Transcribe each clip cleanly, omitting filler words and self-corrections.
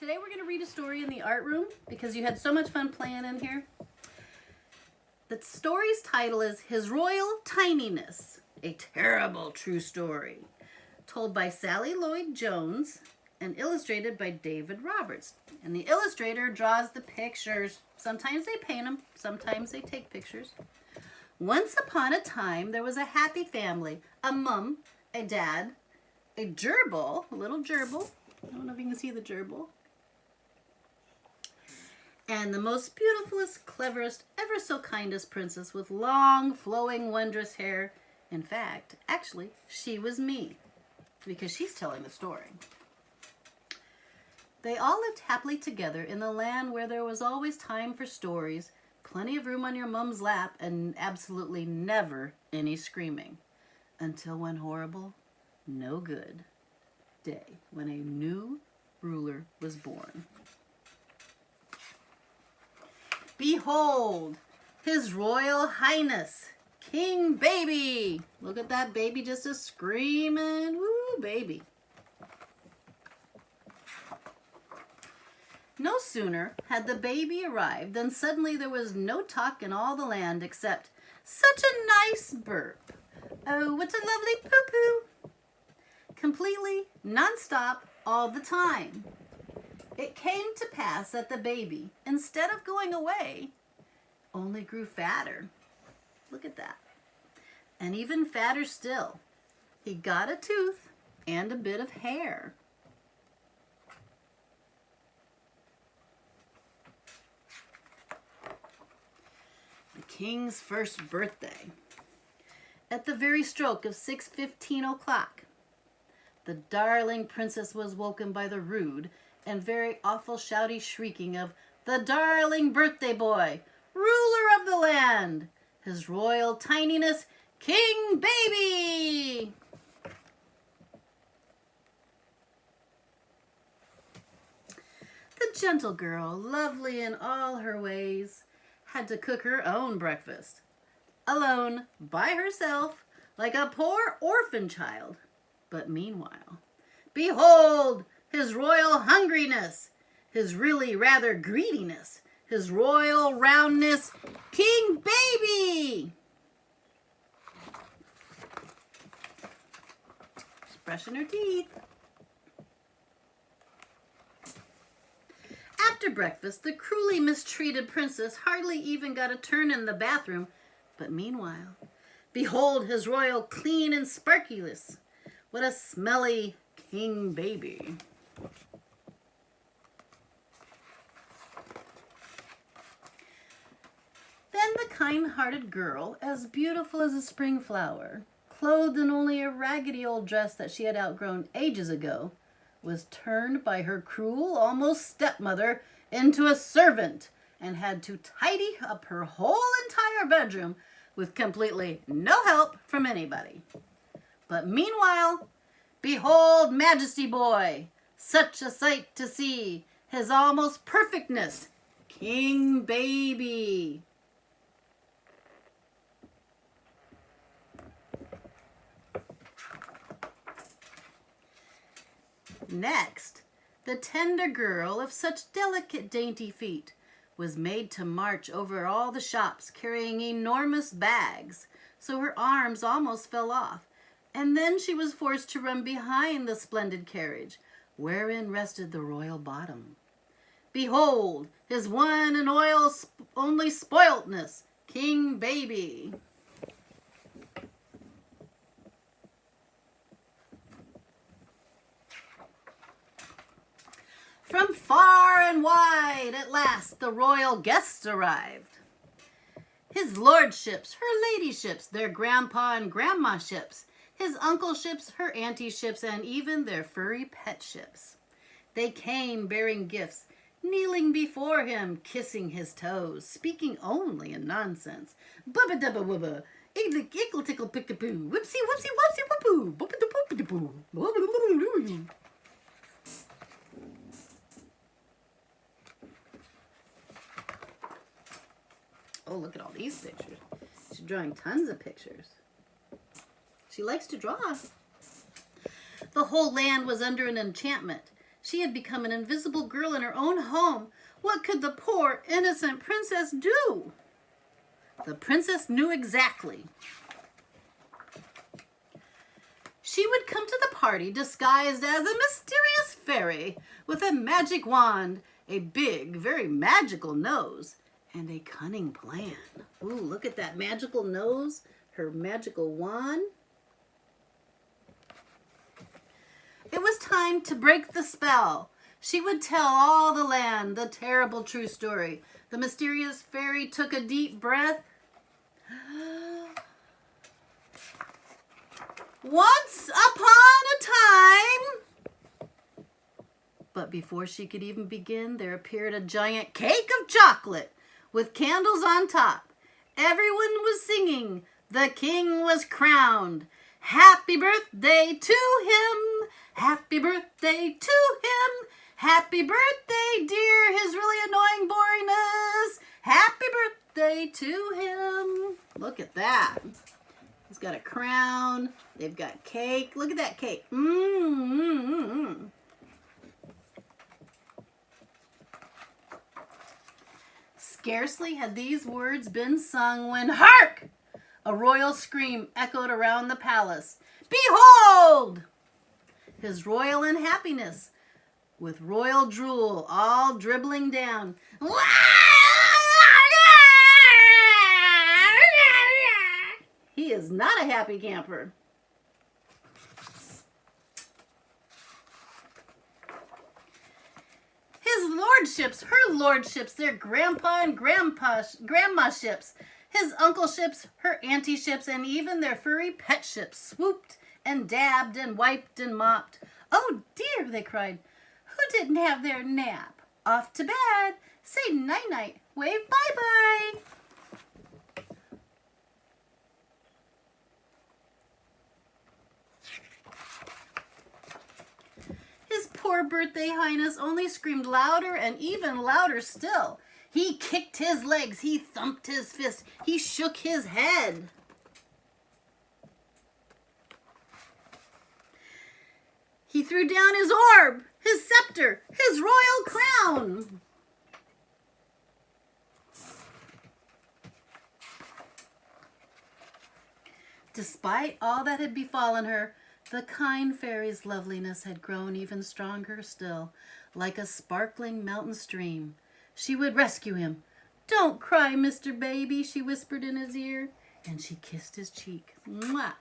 Today we're going to read a story in the art room because you had so much fun playing in here. The story's title is His Royal Tininess, a terrible true story, told by Sally Lloyd Jones and illustrated by David Roberts. And the illustrator draws the pictures. Sometimes they paint them, sometimes they take pictures. Once upon a time, there was a happy family, a mom, a dad, a gerbil, a little gerbil. I don't know if you can see the gerbil. And the most beautifulest, cleverest, ever so kindest princess with long, flowing, wondrous hair. In fact, actually, she was me, because she's telling the story. They all lived happily together in the land where there was always time for stories, plenty of room on your mom's lap, and absolutely never any screaming. Until one horrible, no good day when a new ruler was born. Behold, His Royal Highness, King Baby. Look at that baby just a screaming. Woo, baby. No sooner had the baby arrived than suddenly there was no talk in all the land except, "Such a nice burp. Oh, what a lovely poo-poo." Completely, non-stop, all the time. It came to pass that the baby, instead of going away, only grew fatter. Look at that. And even fatter still. He got a tooth and a bit of hair. The king's first birthday. At the very stroke of 6:15 o'clock, the darling princess was woken by the rude and very awful shouty shrieking of the darling birthday boy, ruler of the land, His Royal Tininess, King Baby. The gentle girl, lovely in all her ways, had to cook her own breakfast, alone, by herself, like a poor orphan child. But meanwhile, behold, His royal hungriness, His really rather greediness, His royal roundness, King Baby! She's brushing her teeth. After breakfast, the cruelly mistreated princess hardly even got a turn in the bathroom. But meanwhile, behold His royal clean and sparkless. What a smelly King Baby. Then the kind-hearted girl, as beautiful as a spring flower, clothed in only a raggedy old dress that she had outgrown ages ago, was turned by her cruel, almost stepmother into a servant and had to tidy up her whole entire bedroom with completely no help from anybody. But meanwhile, behold Majesty Boy, such a sight to see, His almost perfectness, King Baby. Next, the tender girl of such delicate dainty feet was made to march over all the shops carrying enormous bags, so her arms almost fell off, and then she was forced to run behind the splendid carriage, wherein rested the royal bottom. Behold, His one and only spoiltness, King Baby. From far and wide, at last, the royal guests arrived. His lordships, her ladyships, their grandpa and grandma ships, his uncle ships, her auntie ships, and even their furry pet ships. They came bearing gifts, kneeling before him, kissing his toes, speaking only in nonsense. Bubba dubba wubba, ickle ickle tickle pick-a-poo, whoopsie whoopsie whoopsie whoopoo, boop-a-da-boop-a-da-boo. Oh, look at all these pictures. She's drawing tons of pictures. She likes to draw. The whole land was under an enchantment. She had become an invisible girl in her own home. What could the poor, innocent princess do? The princess knew exactly. She would come to the party disguised as a mysterious fairy with a magic wand, a big, very magical nose, and a cunning plan. Ooh, look at that magical nose, her magical wand. It was time to break the spell. She would tell all the land the terrible true story. The mysterious fairy took a deep breath. Once upon a time. But before she could even begin, there appeared a giant cake of chocolate with candles on top. Everyone was singing. The king was crowned. Happy birthday to him. Happy birthday to him. Happy birthday, dear his really annoying boringness. Happy birthday to him. Look at that. He's got a crown. They've got cake. Look at that cake. Scarcely had these words been sung when, hark! A royal scream echoed around the palace. Behold! His royal unhappiness, with royal drool all dribbling down. He is not a happy camper. His lordships, her lordships, their grandpa and grandma ships, his uncle ships, her auntie ships, and even their furry pet ships swooped and dabbed and wiped and mopped. Oh dear, they cried. Who didn't have their nap? Off to bed. Say night-night. Wave bye-bye. His poor birthday highness only screamed louder and even louder still. He kicked his legs. He thumped his fist. He shook his head. He threw down his orb, his scepter, his royal crown. Despite all that had befallen her, the kind fairy's loveliness had grown even stronger still, like a sparkling mountain stream. She would rescue him. Don't cry, Mr. Baby, she whispered in his ear, and she kissed his cheek. Mwah!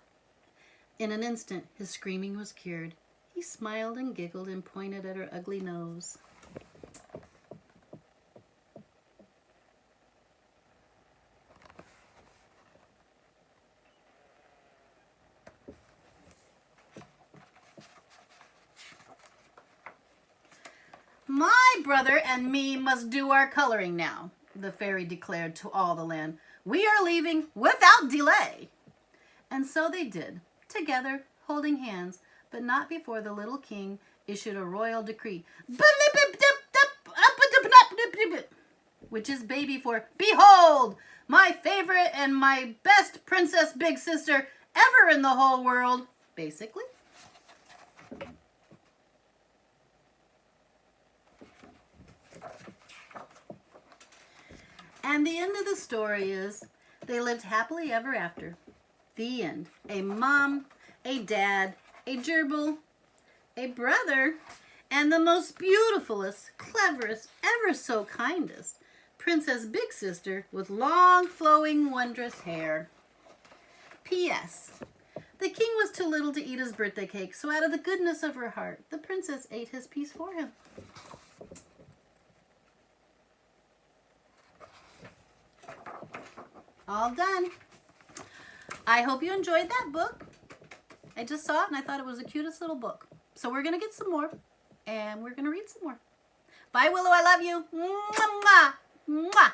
In an instant, his screaming was cured. He smiled and giggled and pointed at her ugly nose. My brother and me must do our coloring now, the fairy declared to all the land. We are leaving without delay. And so they did, together, holding hands, but not before the little king issued a royal decree, which is baby for, behold, my favorite and my best princess big sister ever in the whole world, basically. And the end of the story is, they lived happily ever after. The end. A mom, a dad, a gerbil, a brother, and the most beautifulest, cleverest, ever so kindest Princess Big Sister with long, flowing, wondrous hair. P.S. The king was too little to eat his birthday cake, so out of the goodness of her heart, the princess ate his piece for him. All done. I hope you enjoyed that book. I just saw it and I thought it was the cutest little book. So we're going to get some more and we're going to read some more. Bye, Willow. I love you. Mwah, mwah.